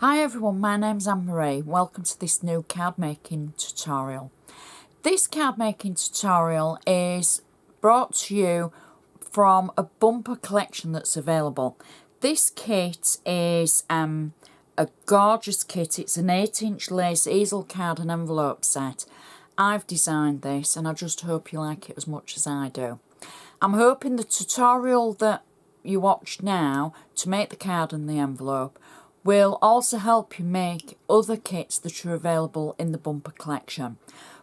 Hi everyone, my name's Anne-Marie. Welcome to this new card making tutorial. This card making tutorial is brought to you from a bumper collection that's available. This kit is a gorgeous kit. It's an 8-inch lace easel card and envelope set. I've designed this and I just hope you like it as much as I do. I'm hoping the tutorial that you watch now to make the card and the envelope will also help you make other kits that are available in the bumper collection,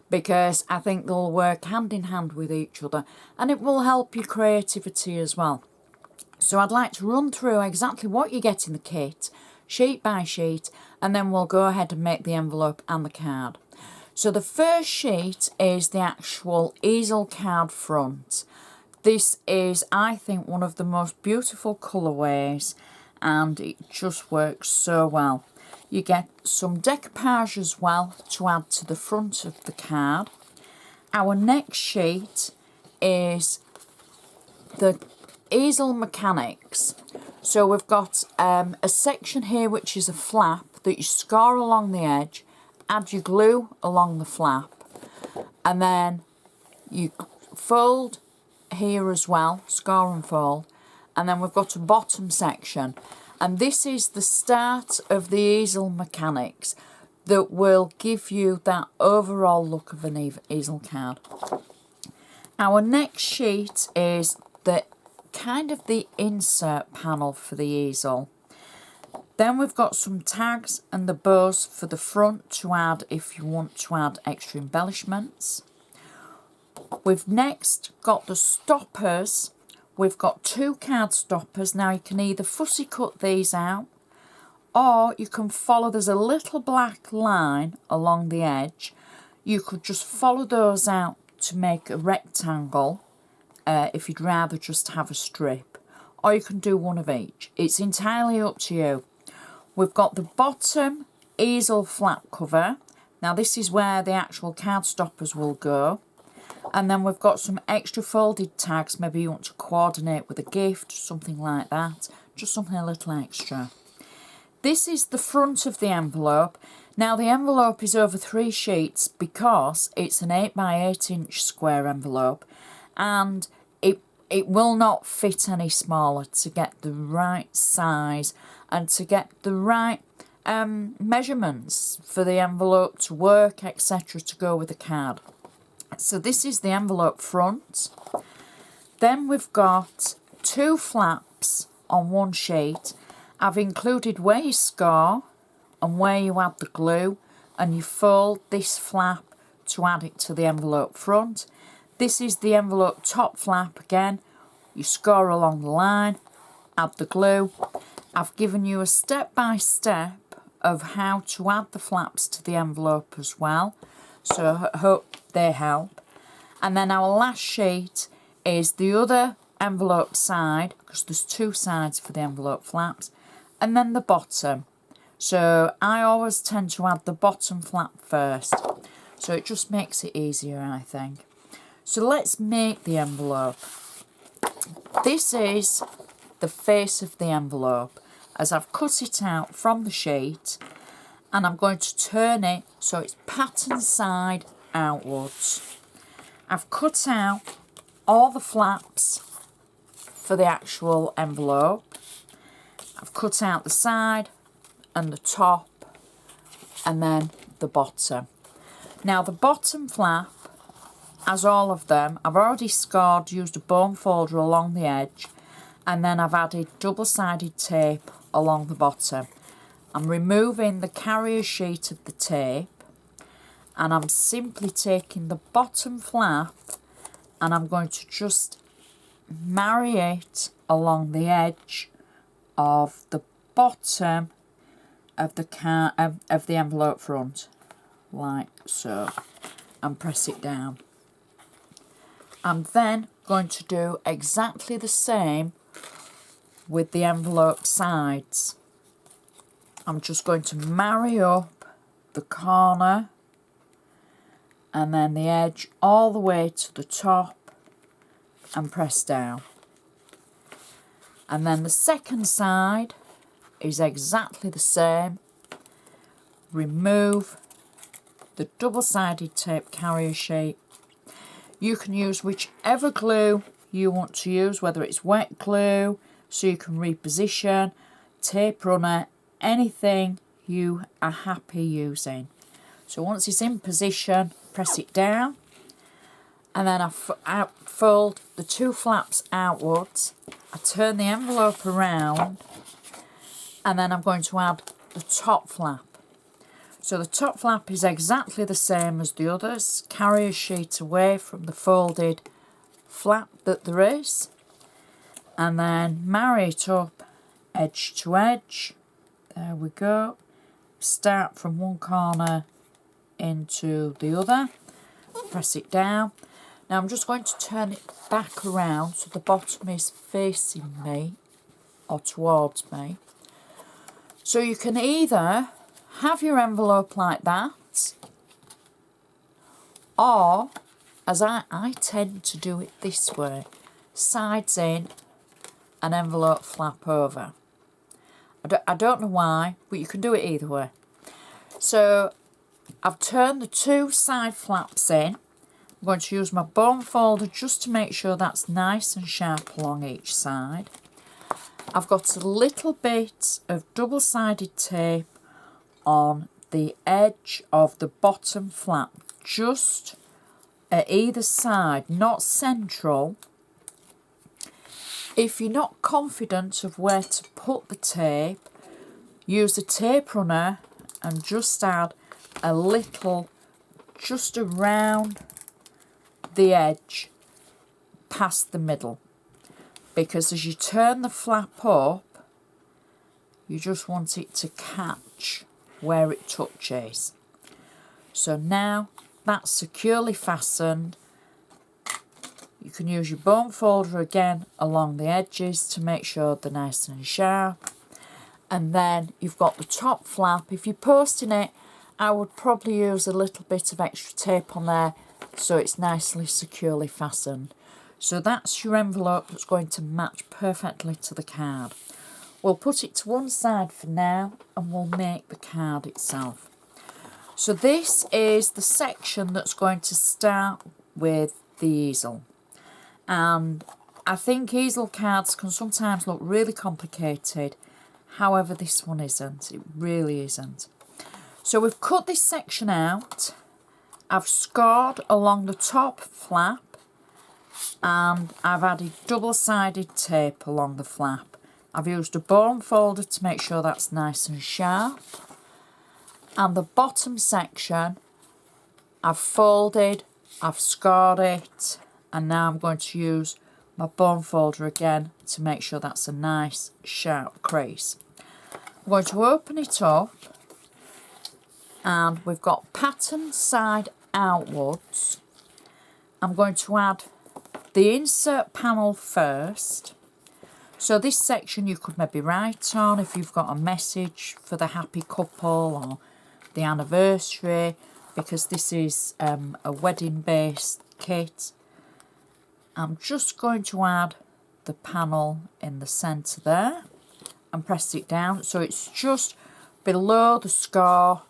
because I think they'll work hand in hand with each other and it will help your creativity as well. So I'd like to run through exactly what you get in the kit, sheet by sheet, and then we'll go ahead and make the envelope and the card. So the first sheet is the actual easel card front. This is, I think, one of the most beautiful colourways, and it just works so well. You get some decoupage as well to add to the front of the card. Our next sheet is the easel mechanics. So we've got a section here which is a flap that you score along the edge, add your glue along the flap, and then you fold here as well, score and fold, and then we've got a bottom section, and this is the start of the easel mechanics that will give you that overall look of an easel card. Our next sheet is the kind of the insert panel for the easel. Then we've got some tags and the bows for the front to add if you want to add extra embellishments. We've next got the stoppers. We've got 2 card stoppers. Now you can either fussy cut these out, or you can follow, there's a little black line along the edge. You could just follow those out to make a rectangle if you'd rather just have a strip, or you can do one of each. It's entirely up to you. We've got the bottom easel flap cover. Now this is where the actual card stoppers will go. And then we've got some extra folded tags. Maybe you want to coordinate with a gift, something like that. Just something a little extra. This is the front of the envelope. Now the envelope is over 3 sheets because it's an 8 by 8 inch square envelope, and it will not fit any smaller to get the right size and to get the right measurements for the envelope to work, etc., to go with the card. So this is the envelope front. Then we've got 2 flaps on 1 sheet. I've included where you score and where you add the glue, and you fold this flap to add it to the envelope front. This is the envelope top flap again. You score along the line, add the glue. I've given you a step-by-step of how to add the flaps to the envelope as well, so I hope they help. And then our last sheet is the other envelope side, because there's 2 sides for the envelope flaps, and then the bottom. So I always tend to add the bottom flap first, so it just makes it easier, I think. So let's make the envelope. This is the face of the envelope as I've cut it out from the sheet, and I'm going to turn it so it's pattern side outwards. I've cut out all the flaps for the actual envelope. I've cut out the side and the top and then the bottom. Now the bottom flap, as all of them, I've already scored, used a bone folder along the edge, and then I've added double-sided tape along the bottom. I'm removing the carrier sheet of the tape, and I'm simply taking the bottom flap and I'm going to just marry it along the edge of the bottom of the envelope front, like so, and press it down. I'm then going to do exactly the same with the envelope sides. I'm just going to marry up the corner and then the edge all the way to the top and press down. And then the second side is exactly the same. remove the double-sided tape carrier sheet. You can use whichever glue you want to use, whether it's wet glue, so you can reposition, tape runner, anything you are happy using. So once it's in position, press it down, and then I fold the two flaps outwards. I turn the envelope around, and then I'm going to add the top flap. So the top flap is exactly the same as the others. Carry a sheet away from the folded flap that there is, and then marry it up edge to edge. There we go. Start from one corner into the other. Press it down. Now I'm just going to turn it back around so the bottom is facing me or towards me. So you can either have your envelope like that, or, as I tend to do it this way, sides in, an envelope flap over. I don't know why, but you can do it either way. So I've turned the two side flaps in. I'm going to use my bone folder just to make sure that's nice and sharp along each side. I've got a little bit of double-sided tape on the edge of the bottom flap, just at either side, not central. If you're not confident of where to put the tape, use a tape runner and just add a little just around the edge past the middle, because as you turn the flap up, you just want it to catch where it touches. So now that's securely fastened. You can use your bone folder again along the edges to make sure they're nice and sharp. And then you've got the top flap. If you're posting it, I would probably use a little bit of extra tape on there so it's nicely securely fastened. So that's your envelope that's going to match perfectly to the card. We'll put it to one side for now and we'll make the card itself. So this is the section that's going to start with the easel. And I think easel cards can sometimes look really complicated. However, this one isn't. It really isn't. So we've cut this section out. I've scored along the top flap and I've added double-sided tape along the flap. I've used a bone folder to make sure that's nice and sharp. And the bottom section, I've folded, I've scored it, and now I'm going to use my bone folder again to make sure that's a nice sharp crease. I'm going to open it up, and we've got pattern side outwards. I'm going to add the insert panel first. So this section you could maybe write on if you've got a message for the happy couple or the anniversary, because this is a wedding based kit. I'm just going to add the panel in the centre there and press it down so it's just below the score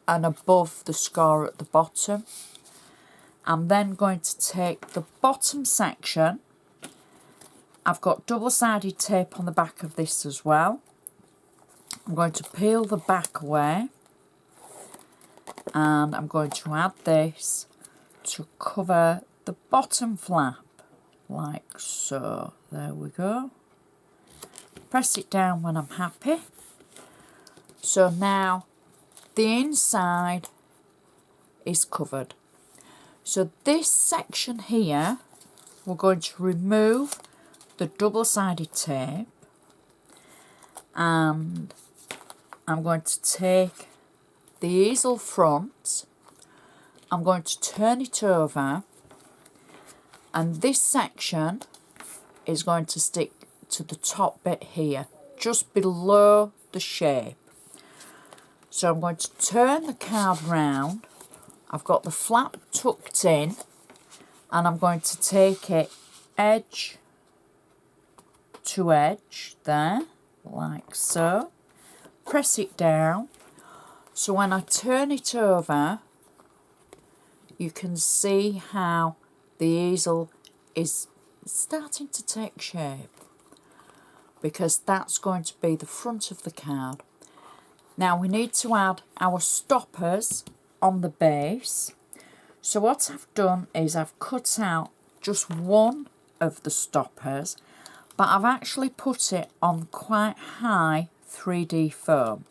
and above the score at the bottom. I'm then going to take the bottom section. I've got double-sided tape on the back of this as well. I'm going to peel the back away and I'm going to add this to cover the bottom flap like so. There we go. Press it down when I'm happy. So now the inside is covered. So this section here, we're going to remove the double-sided tape, and I'm going to take the easel front, I'm going to turn it over, and this section is going to stick to the top bit here, just below the shape. So I'm going to turn the card round. I've got the flap tucked in, and I'm going to take it edge to edge there, like so. Press it down. So when I turn it over, you can see how the easel is starting to take shape, because that's going to be the front of the card. Now we need to add our stoppers on the base. So what I've done is I've cut out just one of the stoppers, but I've actually put it on quite high 3D foam.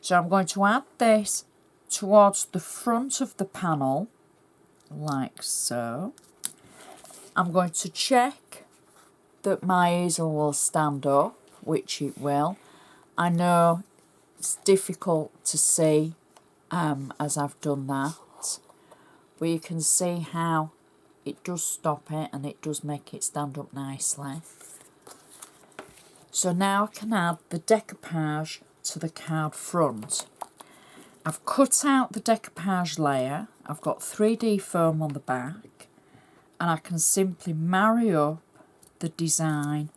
So I'm going to add this towards the front of the panel, like so. I'm going to check that my easel will stand up, which it will. I know it's difficult to see as I've done that, but you can see how it does stop it and it does make it stand up nicely. So now I can add the decoupage to the card front. I've cut out the decoupage layer, I've got 3D foam on the back, and I can simply marry up the design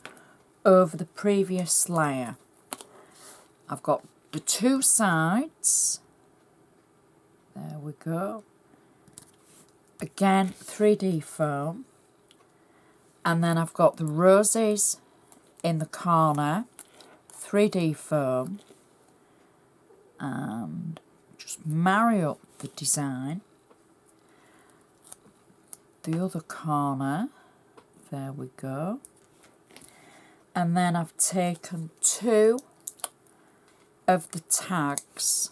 over the previous layer. I've got the two sides, there we go, again 3D foam, and then I've got the roses in the corner, 3D foam, and just marry up the design. The other corner, there we go, and then I've taken two of the tags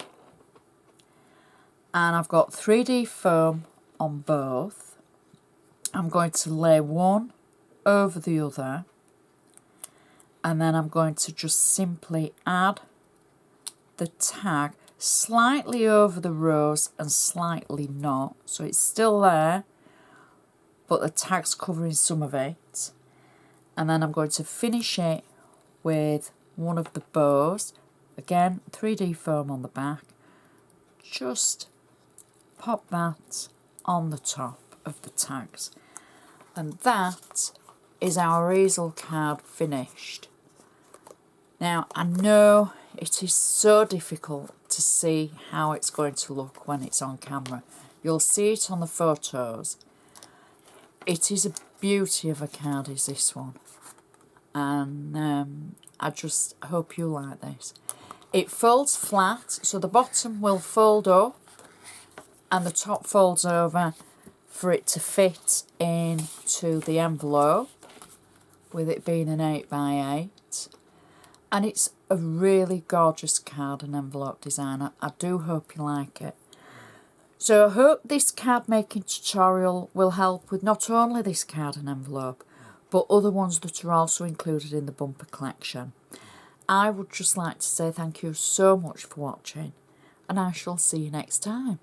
and I've got 3D foam on both. I'm going to lay one over the other, and then I'm going to just simply add the tag slightly over the rose and slightly not, so it's still there but the tag's covering some of it. And then I'm going to finish it with one of the bows, again 3D foam on the back, just pop that on the top of the tags, and that is our easel card finished. Now I know it is so difficult to see how it's going to look when it's on camera. You'll see it on the photos. It is a beauty of a card, is this one, and I just hope you like this. It folds flat, so the bottom will fold up and the top folds over for it to fit into the envelope, with it being an 8x8. And it's a really gorgeous card and envelope design. I do hope you like it. So I hope this card making tutorial will help with not only this card and envelope, but other ones that are also included in the bumper collection. I would just like to say thank you so much for watching, and I shall see you next time.